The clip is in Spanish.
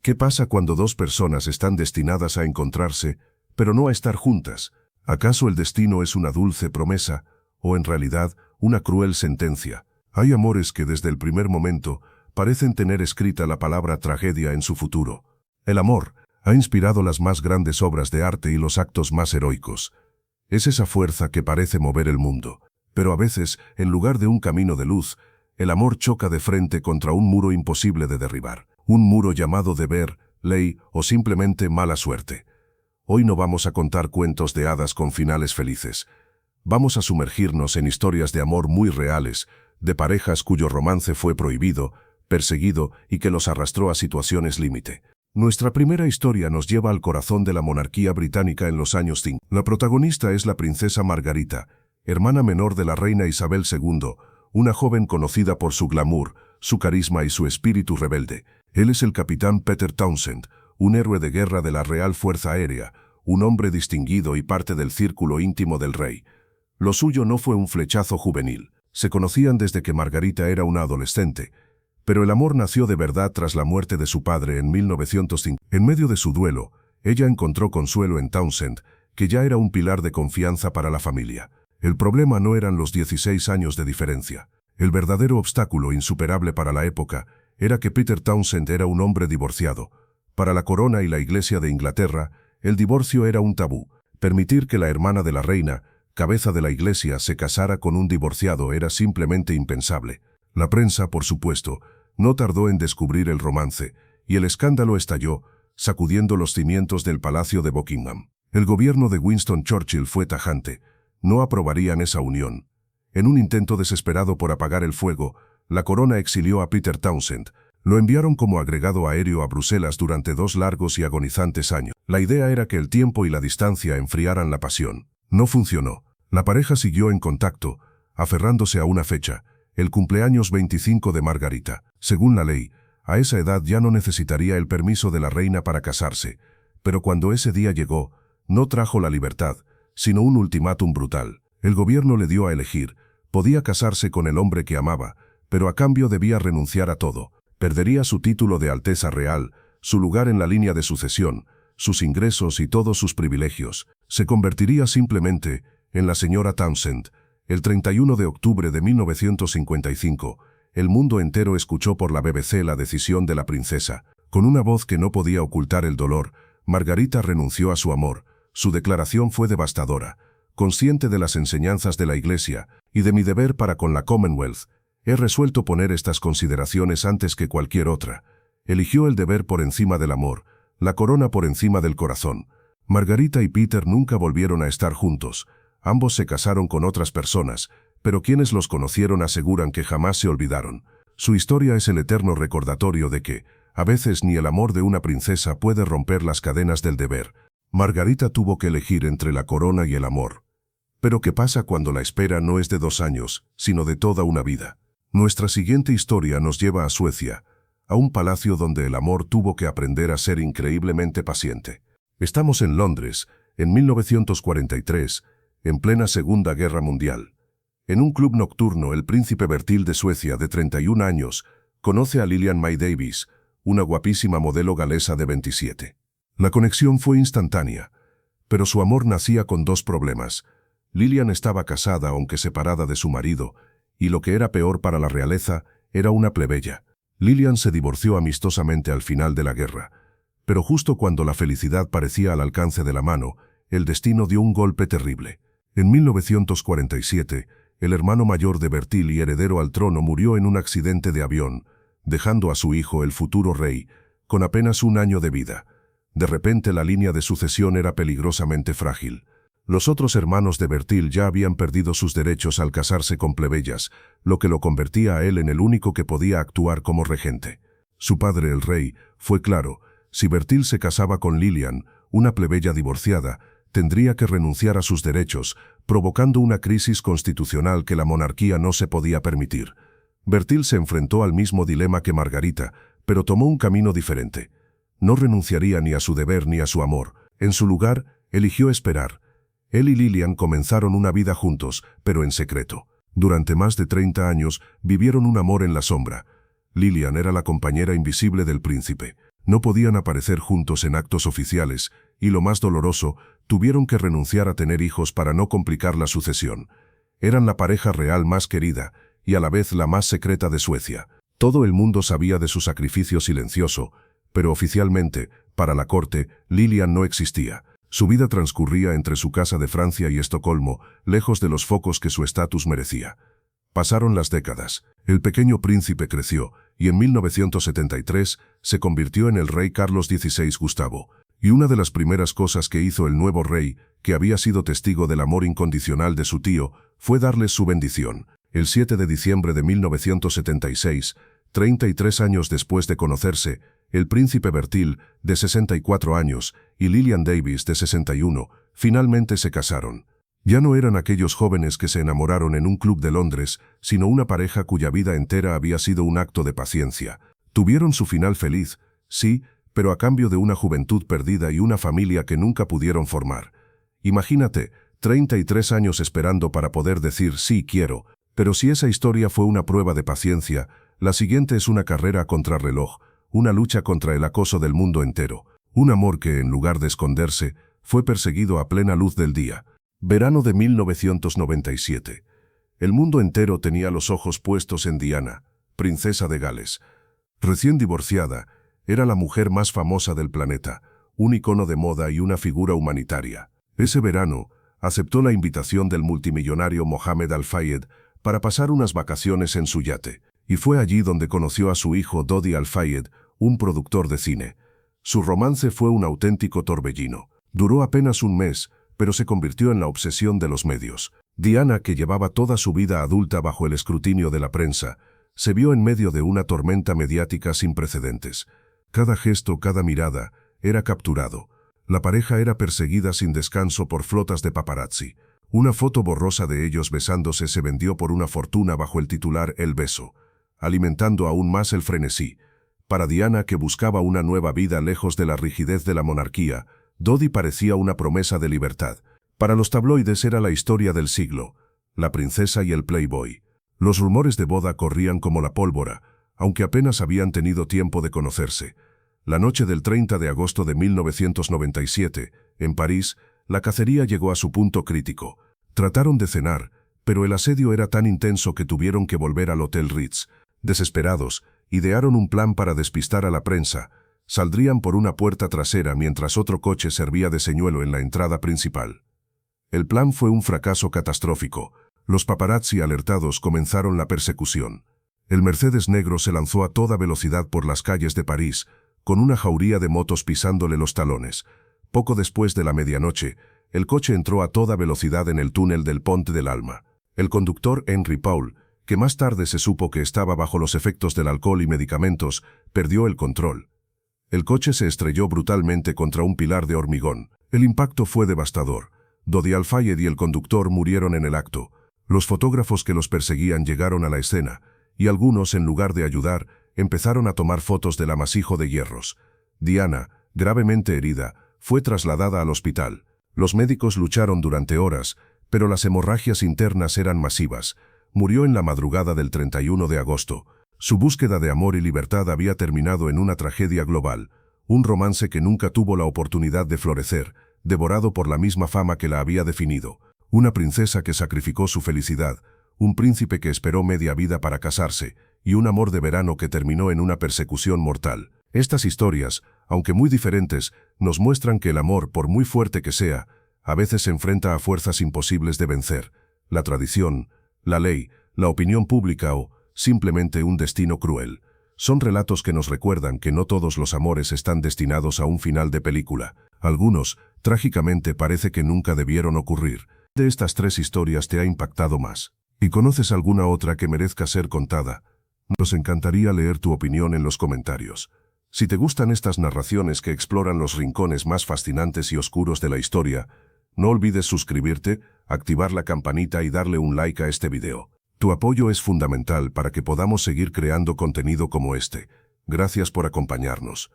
¿Qué pasa cuando dos personas están destinadas a encontrarse, pero no a estar juntas? ¿Acaso el destino es una dulce promesa, o en realidad una cruel sentencia? Hay amores que desde el primer momento parecen tener escrita la palabra tragedia en su futuro. El amor ha inspirado las más grandes obras de arte y los actos más heroicos. Es esa fuerza que parece mover el mundo. Pero a veces, en lugar de un camino de luz, el amor choca de frente contra un muro imposible de derribar. Un muro llamado deber, ley o simplemente mala suerte. Hoy no vamos a contar cuentos de hadas con finales felices. Vamos a sumergirnos en historias de amor muy reales, de parejas cuyo romance fue prohibido, perseguido y que los arrastró a situaciones límite. Nuestra primera historia nos lleva al corazón de la monarquía británica en los años 50. La protagonista es la princesa Margarita, hermana menor de la reina Isabel II, una joven conocida por su glamour, su carisma y su espíritu rebelde. Él es el capitán Peter Townsend, un héroe de guerra de la Real Fuerza Aérea, un hombre distinguido y parte del círculo íntimo del rey. Lo suyo no fue un flechazo juvenil. Se conocían desde que Margarita era una adolescente, pero el amor nació de verdad tras la muerte de su padre en 1905. En medio de su duelo, ella encontró consuelo en Townsend, que ya era un pilar de confianza para la familia. El problema no eran los 16 años de diferencia. El verdadero obstáculo insuperable para la época era que Peter Townsend era un hombre divorciado. Para la corona y la Iglesia de Inglaterra, el divorcio era un tabú. Permitir que la hermana de la reina, cabeza de la Iglesia, se casara con un divorciado era simplemente impensable. La prensa, por supuesto, no tardó en descubrir el romance, y el escándalo estalló, sacudiendo los cimientos del Palacio de Buckingham. El gobierno de Winston Churchill fue tajante. No aprobarían esa unión. En un intento desesperado por apagar el fuego, la corona exilió a Peter Townsend. Lo enviaron como agregado aéreo a Bruselas durante 2 largos y agonizantes años. La idea era que el tiempo y la distancia enfriaran la pasión. No funcionó. La pareja siguió en contacto, aferrándose a una fecha, el cumpleaños 25 de Margarita. Según la ley, a esa edad ya no necesitaría el permiso de la reina para casarse, pero cuando ese día llegó, no trajo la libertad, sino un ultimátum brutal. El gobierno le dio a elegir. Podía casarse con el hombre que amaba, pero a cambio debía renunciar a todo. Perdería su título de Alteza Real, su lugar en la línea de sucesión, sus ingresos y todos sus privilegios. Se convertiría simplemente en la señora Townsend. El 31 de octubre de 1955, el mundo entero escuchó por la BBC la decisión de la princesa. Con una voz que no podía ocultar el dolor, Margarita renunció a su amor. Su declaración fue devastadora. Consciente de las enseñanzas de la Iglesia y de mi deber para con la Commonwealth, he resuelto poner estas consideraciones antes que cualquier otra. Eligió el deber por encima del amor, la corona por encima del corazón. Margarita y Peter nunca volvieron a estar juntos. Ambos se casaron con otras personas, pero quienes los conocieron aseguran que jamás se olvidaron. Su historia es el eterno recordatorio de que, a veces ni el amor de una princesa puede romper las cadenas del deber. Margarita tuvo que elegir entre la corona y el amor. Pero ¿qué pasa cuando la espera no es de 2 años, sino de toda una vida? Nuestra siguiente historia nos lleva a Suecia, a un palacio donde el amor tuvo que aprender a ser increíblemente paciente. Estamos en Londres, en 1943, en plena Segunda Guerra Mundial. En un club nocturno, el príncipe Bertil de Suecia, de 31 años, conoce a Lilian May Davies, una guapísima modelo galesa de 27. La conexión fue instantánea, pero su amor nacía con 2 problemas. Lilian estaba casada aunque separada de su marido, y lo que era peor para la realeza, era una plebeya. Lilian se divorció amistosamente al final de la guerra, pero justo cuando la felicidad parecía al alcance de la mano, el destino dio un golpe terrible. En 1947, el hermano mayor de Bertil y heredero al trono murió en un accidente de avión, dejando a su hijo, el futuro rey, con apenas 1 año de vida. De repente la línea de sucesión era peligrosamente frágil. Los otros hermanos de Bertil ya habían perdido sus derechos al casarse con plebeyas, lo que lo convertía a él en el único que podía actuar como regente. Su padre, el rey, fue claro: si Bertil se casaba con Lilian, una plebeya divorciada, tendría que renunciar a sus derechos, provocando una crisis constitucional que la monarquía no se podía permitir. Bertil se enfrentó al mismo dilema que Margarita, pero tomó un camino diferente. No renunciaría ni a su deber ni a su amor. En su lugar, eligió esperar. Él y Lilian comenzaron una vida juntos, pero en secreto. Durante más de 30 años vivieron un amor en la sombra. Lilian era la compañera invisible del príncipe. No podían aparecer juntos en actos oficiales, y lo más doloroso, tuvieron que renunciar a tener hijos para no complicar la sucesión. Eran la pareja real más querida, y a la vez la más secreta de Suecia. Todo el mundo sabía de su sacrificio silencioso, pero oficialmente, para la corte, Lilian no existía. Su vida transcurría entre su casa de Francia y Estocolmo, lejos de los focos que su estatus merecía. Pasaron las décadas. El pequeño príncipe creció, y en 1973 se convirtió en el rey Carlos XVI Gustavo. Y una de las primeras cosas que hizo el nuevo rey, que había sido testigo del amor incondicional de su tío, fue darles su bendición. El 7 de diciembre de 1976, 33 años después de conocerse, el príncipe Bertil, de 64 años, y Lilian Davis, de 61, finalmente se casaron. Ya no eran aquellos jóvenes que se enamoraron en un club de Londres, sino una pareja cuya vida entera había sido un acto de paciencia. Tuvieron su final feliz, sí, pero a cambio de una juventud perdida y una familia que nunca pudieron formar. Imagínate, 33 años esperando para poder decir sí quiero, pero si esa historia fue una prueba de paciencia, la siguiente es una carrera a contrarreloj, una lucha contra el acoso del mundo entero, un amor que, en lugar de esconderse, fue perseguido a plena luz del día. Verano de 1997. El mundo entero tenía los ojos puestos en Diana, princesa de Gales. Recién divorciada, era la mujer más famosa del planeta, un icono de moda y una figura humanitaria. Ese verano, aceptó la invitación del multimillonario Mohammed Al-Fayed para pasar unas vacaciones en su yate, y fue allí donde conoció a su hijo Dodi Al-Fayed, un productor de cine. Su romance fue un auténtico torbellino. Duró apenas un mes, pero se convirtió en la obsesión de los medios. Diana, que llevaba toda su vida adulta bajo el escrutinio de la prensa, se vio en medio de una tormenta mediática sin precedentes. Cada gesto, cada mirada, era capturado. La pareja era perseguida sin descanso por flotas de paparazzi. Una foto borrosa de ellos besándose se vendió por una fortuna bajo el titular El beso, alimentando aún más el frenesí. Para Diana, que buscaba una nueva vida lejos de la rigidez de la monarquía, Dodi parecía una promesa de libertad. Para los tabloides era la historia del siglo, la princesa y el playboy. Los rumores de boda corrían como la pólvora, aunque apenas habían tenido tiempo de conocerse. La noche del 30 de agosto de 1997, en París, la cacería llegó a su punto crítico. Trataron de cenar, pero el asedio era tan intenso que tuvieron que volver al Hotel Ritz. Desesperados, idearon un plan para despistar a la prensa. Saldrían por una puerta trasera mientras otro coche servía de señuelo en la entrada principal. El plan fue un fracaso catastrófico. Los paparazzi alertados comenzaron la persecución. El Mercedes negro se lanzó a toda velocidad por las calles de París, con una jauría de motos pisándole los talones. Poco después de la medianoche, el coche entró a toda velocidad en el túnel del Pont del Alma. El conductor Henry Paul, que más tarde se supo que estaba bajo los efectos del alcohol y medicamentos, perdió el control. El coche se estrelló brutalmente contra un pilar de hormigón. El impacto fue devastador. Dodi Al-Fayed y el conductor murieron en el acto. Los fotógrafos que los perseguían llegaron a la escena, y algunos, en lugar de ayudar, empezaron a tomar fotos del amasijo de hierros. Diana, gravemente herida, fue trasladada al hospital. Los médicos lucharon durante horas, pero las hemorragias internas eran masivas. Murió en la madrugada del 31 de agosto. Su búsqueda de amor y libertad había terminado en una tragedia global, un romance que nunca tuvo la oportunidad de florecer, devorado por la misma fama que la había definido. Una princesa que sacrificó su felicidad, un príncipe que esperó media vida para casarse, y un amor de verano que terminó en una persecución mortal. Estas historias, aunque muy diferentes, nos muestran que el amor, por muy fuerte que sea, a veces se enfrenta a fuerzas imposibles de vencer. La tradición, la ley, la opinión pública o, simplemente un destino cruel. Son relatos que nos recuerdan que no todos los amores están destinados a un final de película. Algunos, trágicamente, parece que nunca debieron ocurrir. ¿De estas tres historias te ha impactado más? ¿Y conoces alguna otra que merezca ser contada? Nos encantaría leer tu opinión en los comentarios. Si te gustan estas narraciones que exploran los rincones más fascinantes y oscuros de la historia, no olvides suscribirte, activar la campanita y darle un like a este video. Tu apoyo es fundamental para que podamos seguir creando contenido como este. Gracias por acompañarnos.